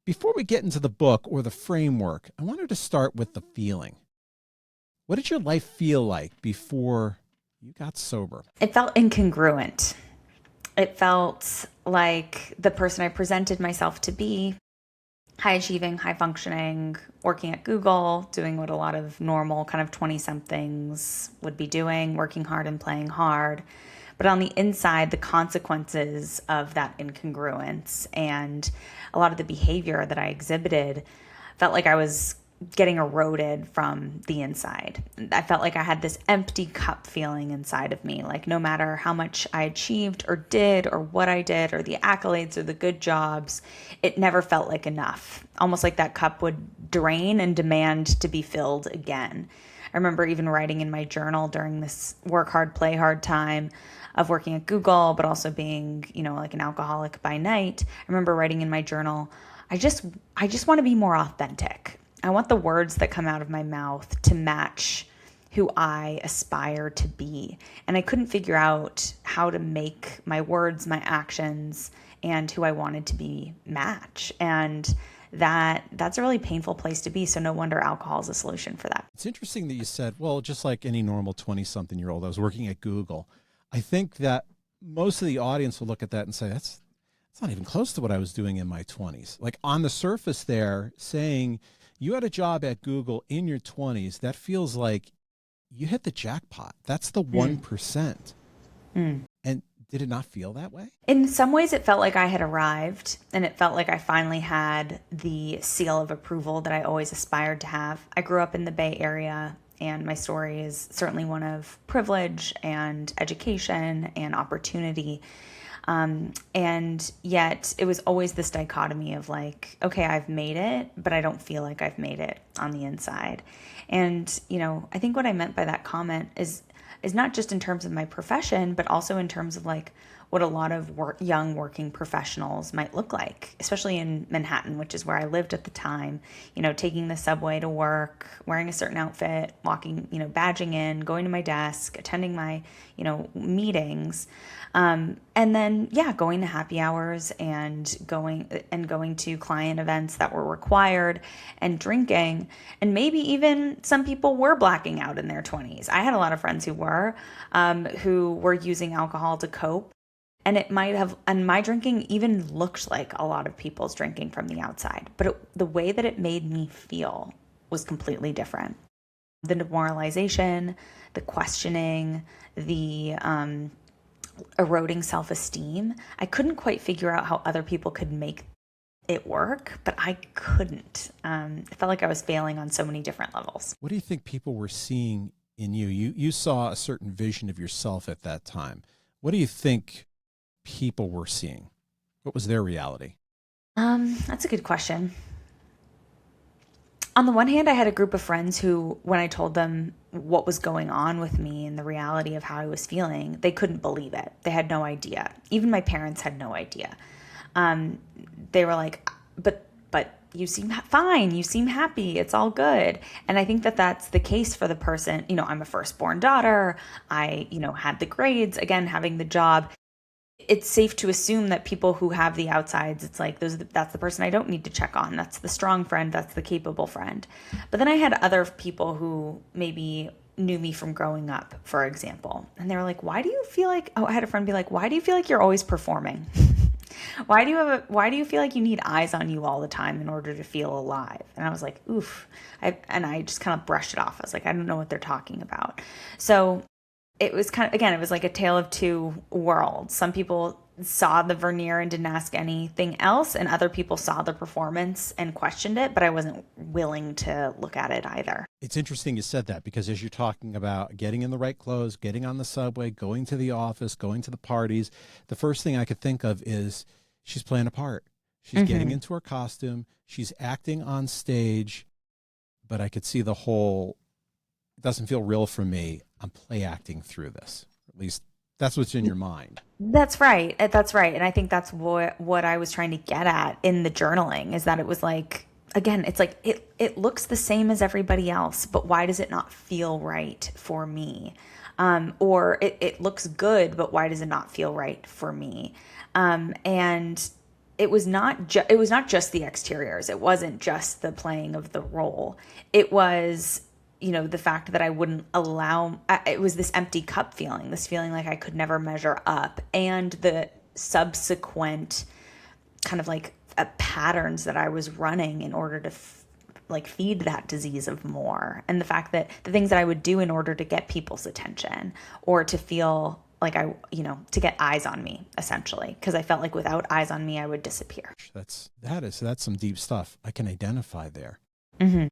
Before we get into the book or the framework, I wanted to start with the feeling. What did your life feel like before you got sober? It felt incongruent. It felt like the person I presented myself to be, high achieving, high functioning, working at Google, doing what a lot of normal kind of 20 somethings would be doing, working hard and playing hard. But on the inside, the consequences of that incongruence and a lot of the behavior that I exhibited felt like I was getting eroded from the inside. I felt like I had this empty cup feeling inside of me. Like no matter how much I achieved or did or what I did or the accolades or the good jobs, it never felt like enough. Almost like that cup would drain and demand to be filled again. I remember even writing in my journal during this work hard, play hard time of working at Google, but also being, like an alcoholic by night. I remember writing in my journal, I just want to be more authentic. I want the words that come out of my mouth to match who I aspire to be. And I couldn't figure out how to make my words, my actions, and who I wanted to be match. And that's a really painful place to be. So no wonder alcohol is a solution for that. It's interesting that you said, well, just like any normal 20-something-year-old, I was working at Google. I think that most of the audience will look at that and say, that's not even close to what I was doing in my 20s. Like on the surface there, saying you had a job at Google in your 20s, that feels like you hit the jackpot. That's the 1%. And did it not feel that way? In some ways, it felt like I had arrived, and it felt like I finally had the seal of approval that I always aspired to have. I grew up in the Bay Area, and my story is certainly one of privilege and education and opportunity. And yet it was always this dichotomy of like, okay, I've made it, but I don't feel like I've made it on the inside. And, I think what I meant by that comment is not just in terms of my profession, but also in terms of like what a lot of young working professionals might look like, especially in Manhattan, which is where I lived at the time, taking the subway to work, wearing a certain outfit, walking, badging in, going to my desk, attending my, meetings. And then, going to happy hours and going to client events that were required and drinking. And maybe even some people were blacking out in their 20s. I had a lot of friends who were using alcohol to cope. And my drinking even looked like a lot of people's drinking from the outside. But the way that it made me feel was completely different. The demoralization, the questioning, the eroding self-esteem. I couldn't quite figure out how other people could make it work, but I couldn't. It felt like I was failing on so many different levels. What do you think people were seeing in you? You saw a certain vision of yourself at that time. What do you think people were seeing? What was their reality? That's a good question. On the one hand, I had a group of friends who, when I told them what was going on with me and the reality of how I was feeling, they couldn't believe it. They had no idea. Even my parents had no idea. They were like, but you seem fine. You seem happy. It's all good. And I think that that's the case for the person. I'm a firstborn daughter. I, had the grades, again, having the job. It's safe to assume that people who have the outsides, it's like that's the person I don't need to check on. That's the strong friend. That's the capable friend. But then I had other people who maybe knew me from growing up, for example. And they were like, why do you feel like, I had a friend be like, why do you feel like you're always performing? Why do you feel like you need eyes on you all the time in order to feel alive? And I was like, oof. I just kind of brushed it off. I was like, I don't know what they're talking about. So it was it was like a tale of two worlds. Some people saw the veneer and didn't ask anything else, and other people saw the performance and questioned it, but I wasn't willing to look at it either. It's interesting you said that, because as you're talking about getting in the right clothes, getting on the subway, going to the office, going to the parties, the first thing I could think of is she's playing a part. She's getting into her costume. She's acting on stage, but I could see the whole, it doesn't feel real for me. I'm play acting through this. At least that's what's in your mind. That's right. That's right. And I think that's what I was trying to get at in the journaling, is that it was like, again, it's like it looks the same as everybody else, but why does it not feel right for me? Or it looks good, but why does it not feel right for me? And it was not just the exteriors. It wasn't just the playing of the role. It was, the fact that I wouldn't allow, it was this empty cup feeling, this feeling like I could never measure up, and the subsequent kind of like patterns that I was running in order to feed that disease of more. And the fact that the things that I would do in order to get people's attention or to feel like to get eyes on me, essentially, because I felt like without eyes on me, I would disappear. That's some deep stuff. I can identify there. Mm-hmm.